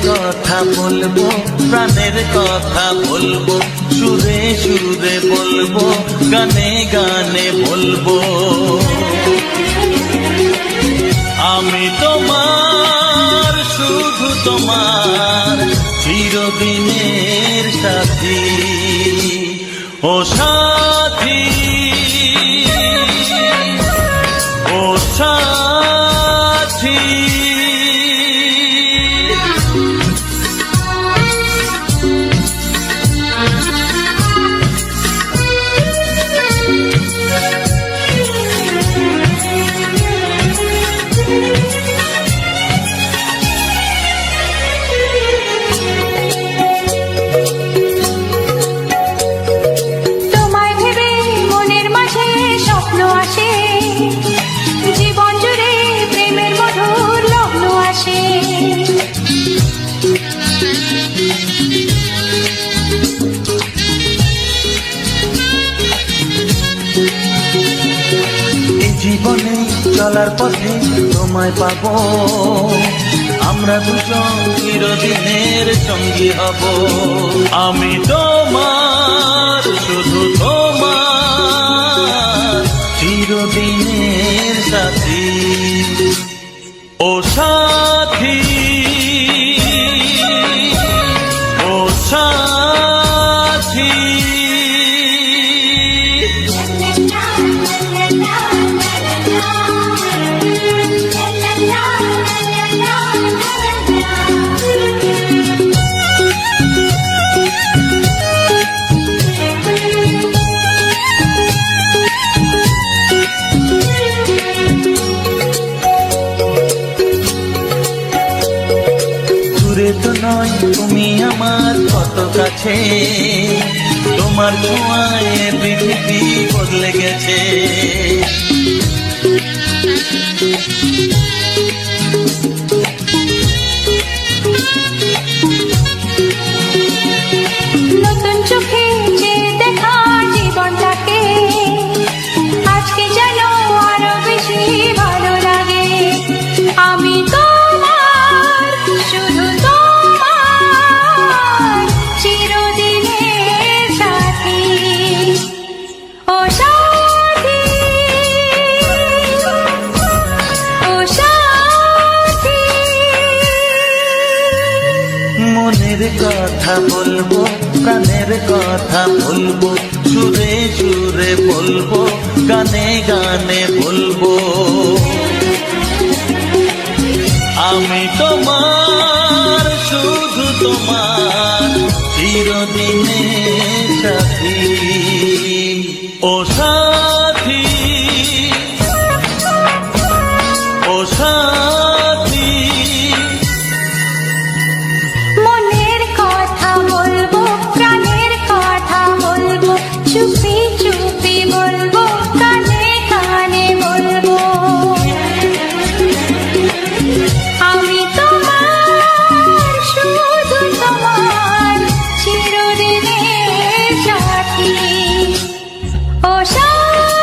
কথা বলবো, প্রাণের কথা বলবো, সুরে সুরে বলবো, গানে গানে বলবো। আমি তোমার, শুধু তোমার, চিরদিনের সাথী। ও সাথী, ও সাথী। জীবনে চলার পথে তোমায় পাবো, আমরা দুজন চিরদিনের সঙ্গী হব। আমি তোমার, শুধু তোমার, চিরদিনের সাথী। ও সাথী, ও সাথী। দূরে তো নয় তুমি আমার কত কাছে, তোমার ছোঁয়ায় পৃথিবী বদলে গেছে। নতুন চোখে যে দেখা জীবনটাকে আজকে যেন আরো বেশি ভালো লাগে। আমি তোমার, শুধু তোমার, চিরদিনের সাথী। ও সাথী, ও সাথী। মনের কথা বলবো, প্রাণের কথা বলবো, সুরে সুরে বলবো, গানে গানে বলবো। আমি তোমার, শুধু তোমার, চিরদিনের সাথী। ও সাথী, ও সাথী। মনের কথা বলবো, প্রাণের কথা বলবো, চুপি চুপি বলবো, কানে কানে বলবো। আমি তোমার, শুধু তোমার, চিরদিনের সাথী। ও সাথী।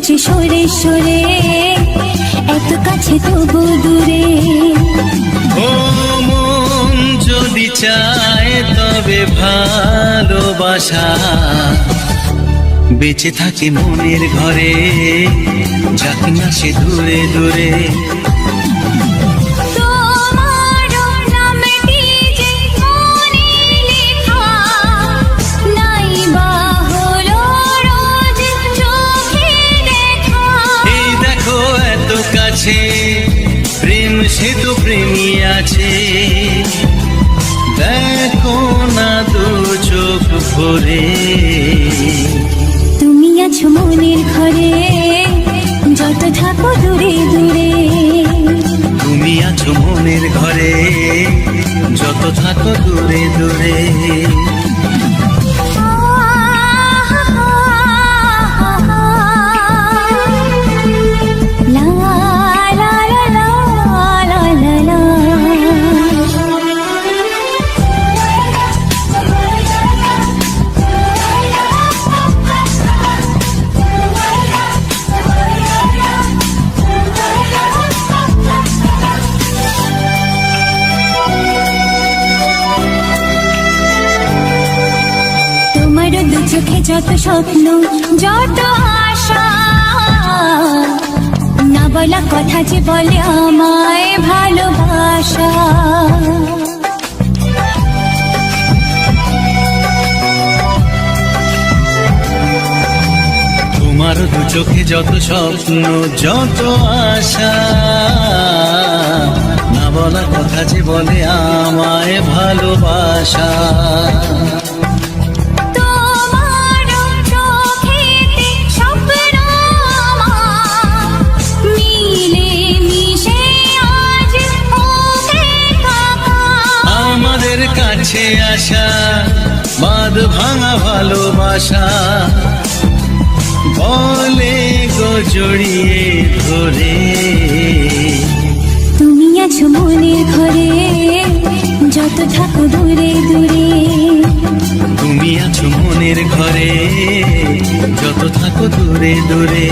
যে সরে সরে, এত কাছে তবু দূরে। ও মন যদি চায় তবে ভালোবাসা বেঁচে থাকে মনের ঘরে, যাক না সে দূরে দূরে। তোমার নামটি যে মনে লেখা, নাই বা হলো রোজ চোখে দেখা। এই দেখো এত কাছে, প্রেম সে তো প্রেমী আছে, দেখো না দু চোখ ভরে। তুমি আছো মনের ঘরে, যত থাকো দূরে দূরে। তুমি আছো মনের ঘরে, যত থাকো দূরে দূরে। লা লা লা লা লা লা লা। তোমার দু চোখে যত স্বপ্ন, যত আশা, না বলা কথা যে বলে আমায় ভালোবাসা। তোমার দু চোখে যত স্বপ্ন, যত আশা, না বলা কথা যে বলে আমায় ভালোবাসা। তোমার চোখেতে স্বপ্ন আমার, মিলে মিশে আজ ওকে কাকা। আমাদের কাছে আসা বাঁধ ভাঙা ভালোবাসা, বলে গো জড়িয়ে ধরে। তুমি আছো মনের ঘরে, যত থাকো দূরে দূরে। তুমি আছো মনের ঘরে, যত থাকো দূরে দূরে।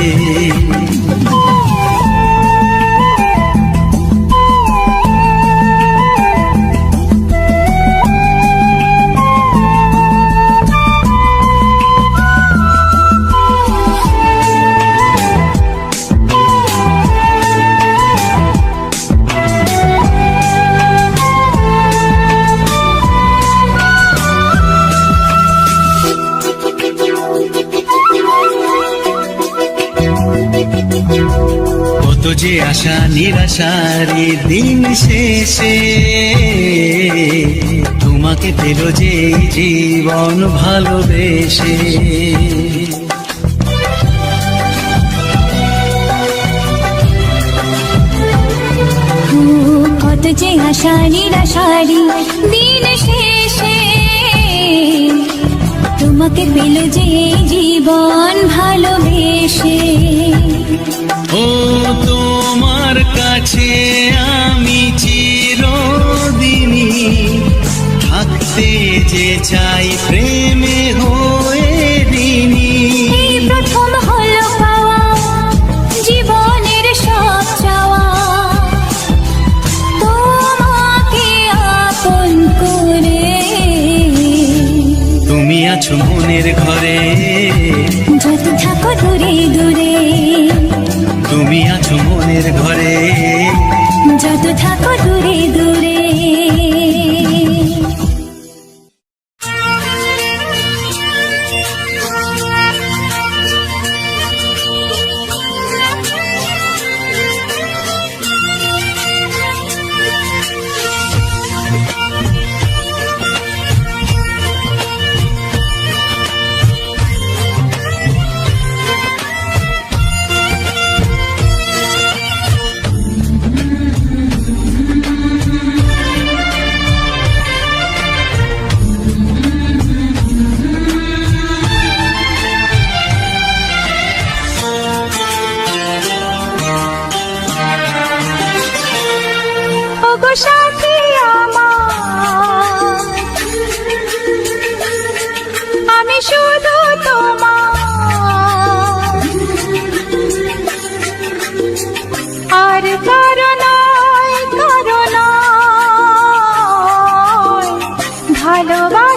কত যে আশা নিরাশারি দিন শেষে, তোমাকে পেল যে এই জীবন ভালোবেসে। ও, কত যে আশা নিরাশারি দিন শেষে, তোমাকে পেল যে এই জীবন ভালোবেসে। ও তোমার কাছে আমি চিরদিনই থাকতে যে চাই, প্রেমে হয়ে দিনই। এই প্রথম হলো পাওয়া জীবনের সব চাওয়া, তোমাকে আপন করে। তুমি আছো মনের ঘরে, যত থাকো দূরে দূরে। তুমি আছো মনের ঘরে, যত থাকো দূরে দূরে।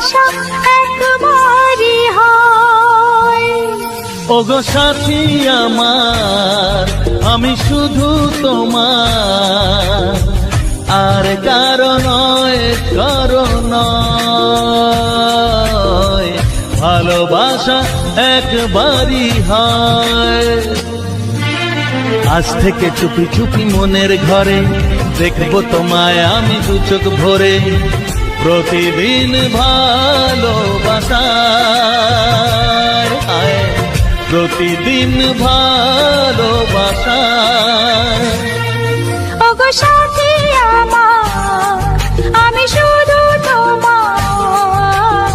ভালোবাসা একবারই হয়। ওগো সাথী আমার, আমি শুধু তোমার, আর কারো নয়, কারো নয়। ভালোবাসা একবারই হয়। আজ থেকে চুপি চুপি মনের ঘরে দেখবো তোমায় আমি দু চোখ ভরে। প্রতিদিন ভালোবাসায়, প্রতিদিন ভালোবাসায়। ওগো সাথী আমার, আমি শুধু তোমার,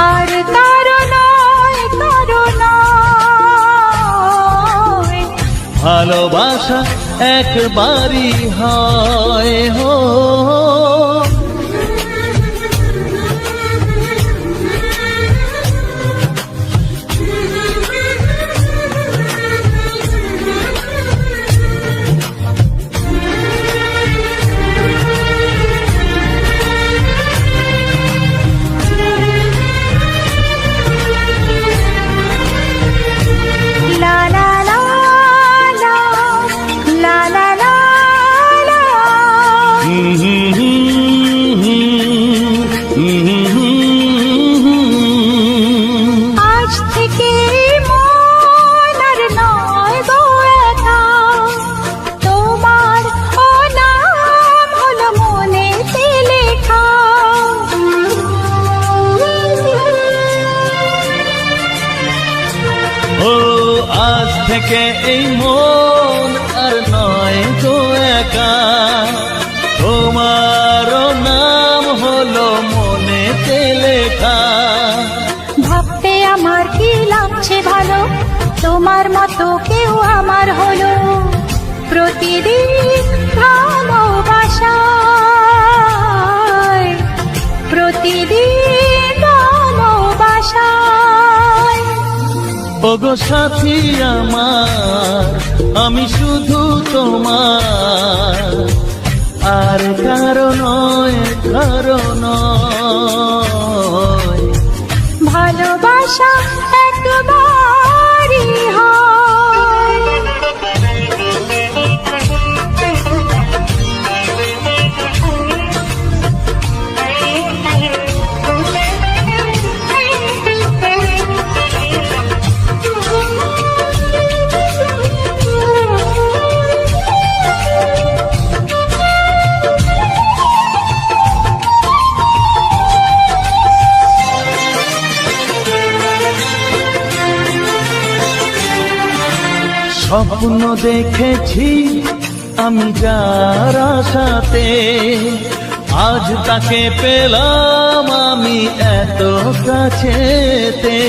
আর কারো নয়, কারো নয়। ভালোবাসা একবারই হয় হো। লা লা লা লা, লা লা লা লা। আজ থেকে মন আর নয় গো একা, তোমার ও নাম হলো মনেতে লেখা। ও আজ থেকে এই মন আর নয় গো একা, তোমারও নাম হলো মনেতে লেখা। ভাবতে আমার কি লাগছে ভালো, তোমার মতো কেউ আমার হলো। প্রতিদিন ভালোবাসায়, প্রতিদিন ভালোবাসায়। ওগো সাথী আমার, আমি শুধু তোমার, আর কারো নয়, কারো নয়। ভালোবাসা একবারই হয়। স্বপ্ন দেখেছি আমি যার আশাতে, আজ তাকে পেলাম আমি এত কাছেতে।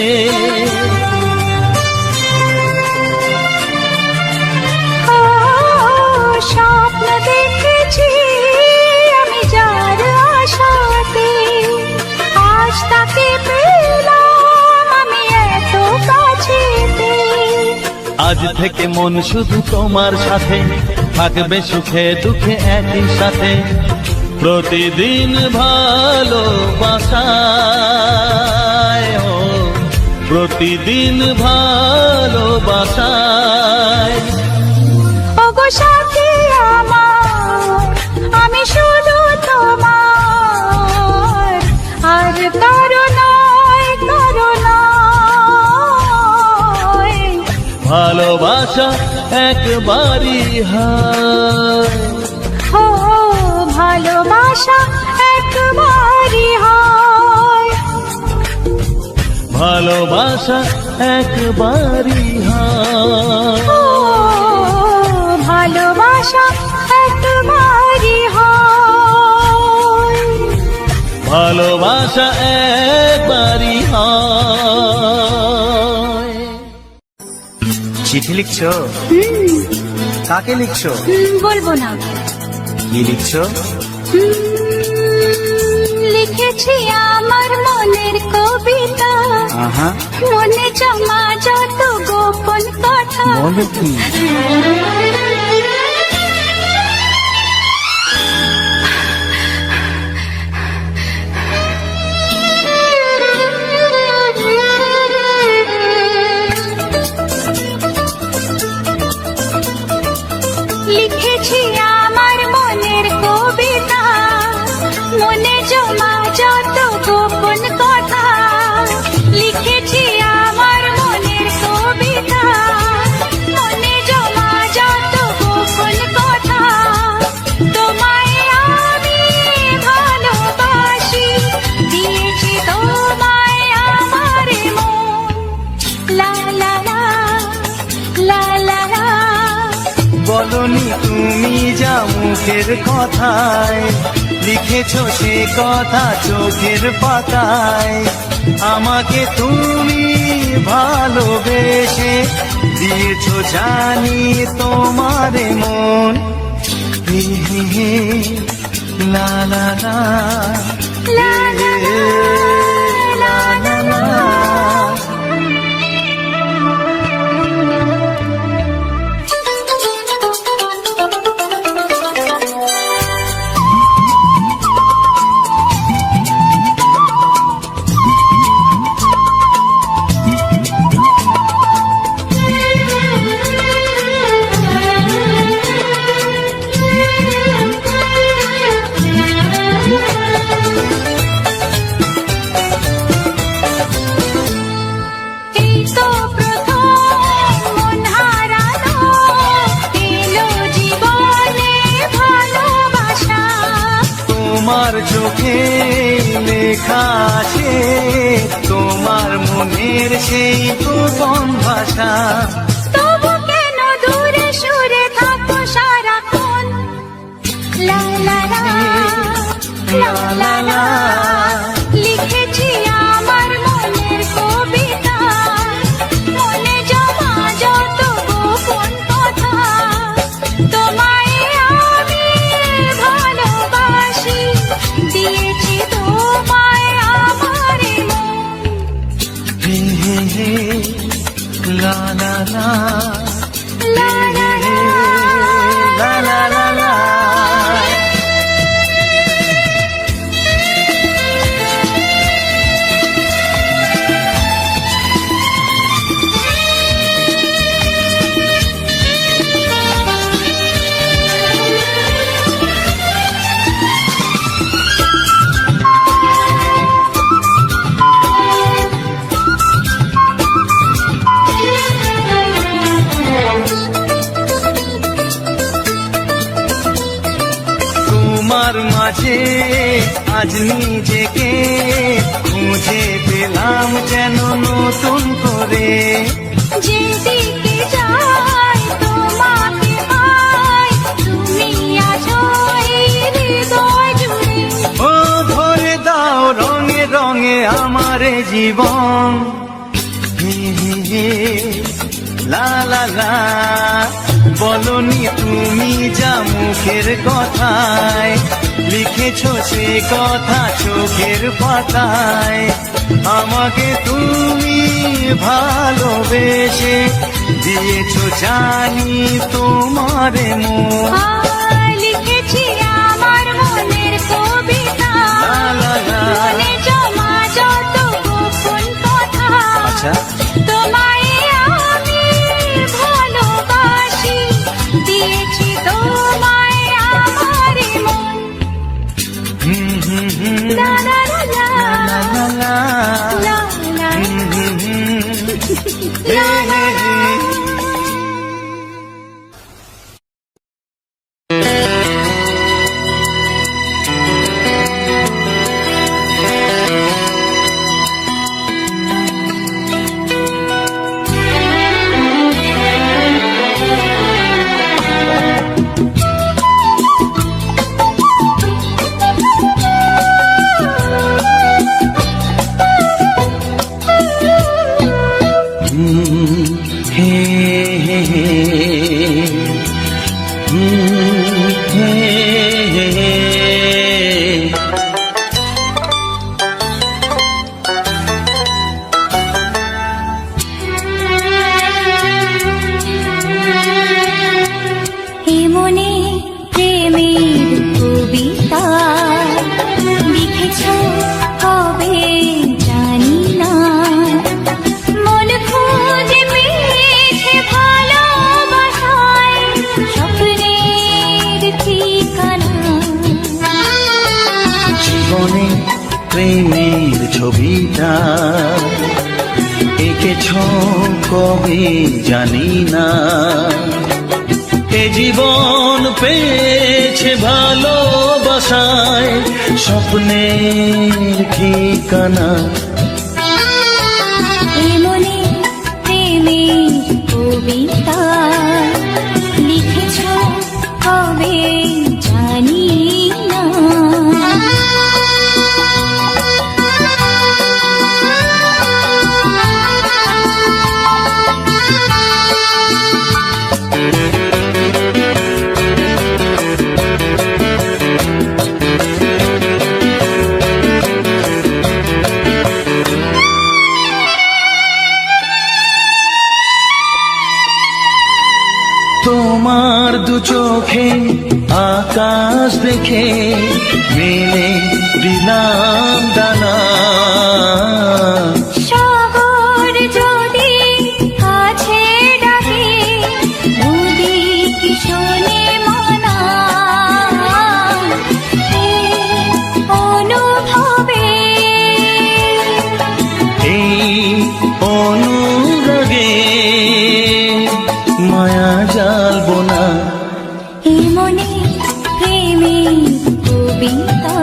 স্বপ্ন দেখেছি আমি যার আশাতে, আজ তাকে পেলাম আমি এত কাছেতে। আজ থেকে মন শুধু তোমার সাথে, থাকবে সুখে দুঃখে একই সাথে। প্রতিদিন ভালোবাসায়, ও প্রতিদিন ভালোবাসায়। ওগো সাথী আমার, আমি শুধু তোমার, আর কারো নয়, কারো নয়। ভালোবাসা একবারই হয়। ও ভালোবাসা একবারই হয়। ভালোবাসা একবারই হয়। ও ভালোবাসা একবারই হয়। ভালোবাসা একবারই হয়। চিঠি লিখছো? কাকে লিখছো? বলবো না। কি লিখছো? লিখেছি আমার মনের কবিতা, আহা, মনে জমা যত গোপন কথা। বলো কি? মনে জমা যত গোপন কথা লিখেছি আমার মনের কবিতা। মনে জমা যত গোপন কথা তোমায় আমি ভালোবাসি, দিয়েছি তোমায় আমার মন। লা লা লা লা লা লা। বলনি তুমি যা মুখের কথায়, লিখেছো সে কথা চোখের পাতায়। আমাকে তুমি ভালোবেসে দিয়েছো জানি তোমার মন। হে হে হে, লা লা লা, লা লা লা, লা লা লা। এই তো প্রথম মন হারানো, এলো জীবনে ভালোবাসা। তোমার চোখে লেখা আছে তোমার মনের সেই গোপন ভাষা। তবু কেন দূরে সরে থাকো সারাক্ষণ? লা লা লা, লা লা লা। লিখেছি আমার মনের কবিতা, মনে জমা যত গোপন কথা তোমায় আমি ভালোবাসি, দিয়েছি তোমায় আমার মন। হে হে হে, লা লা লা, লা লা লা, লা লা লা লা। তোমার মাঝে আজ নিজেকে খুঁজে পেলাম যেন নতুন করে। যেদিকে যাই তোমাকে পাই, তুমি আছো এই হৃদয় জুড়ে। ও ভরে দাও রঙে রঙে আমার জীবন। হে হে হে, লা লা লা। বলনি তুমি যা মুখের কথায়, লিখেছো সে কথা চোখের পাতায়। আমাকে তুমি ভালোবেসে দিয়েছো জানি তোমার মন। লিখেছি আমার মনের কবিতা, লা লা লা। মনে জমা যত গোপন কথা আচ্ছা, তোমায় আমি ভালোবাসি, দিয়েছি তোমায় আমার মন। হুম হুম হুম, লা লা লা লা, লা লা লা, লা লা হুম হুম হুম, লা লা লা। জীবনে প্রেমের ছবিটা এঁকেছ কবে জানি না। এ জীবন পেয়েছে ভালোবাসায় স্বপ্নের ঠিকানা। এমনি প্রেমের কবিতা লিখেছ কবে জানি না। তোমার দু চোখে আকাশ দেখে মেলে দিলাম ডানা। সাগর যদি কাছে ডাকে নদী কি শোনে মানা। এই অনুভবে এই অনুরাগে মায়া জালবো না। এমনি প্রেমের কবিতা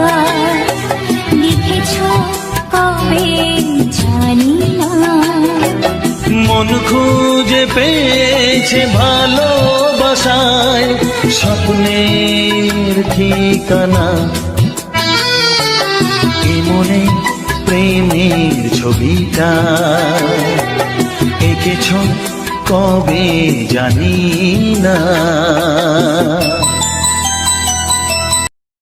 লিখেছ কবে জানি না। মন খুঁজে পেয়েছে ভালোবাসায় স্বপ্নের ঠিকানা। এ মনে প্রেমের ছবিটা এঁকেছ কবে জানি না।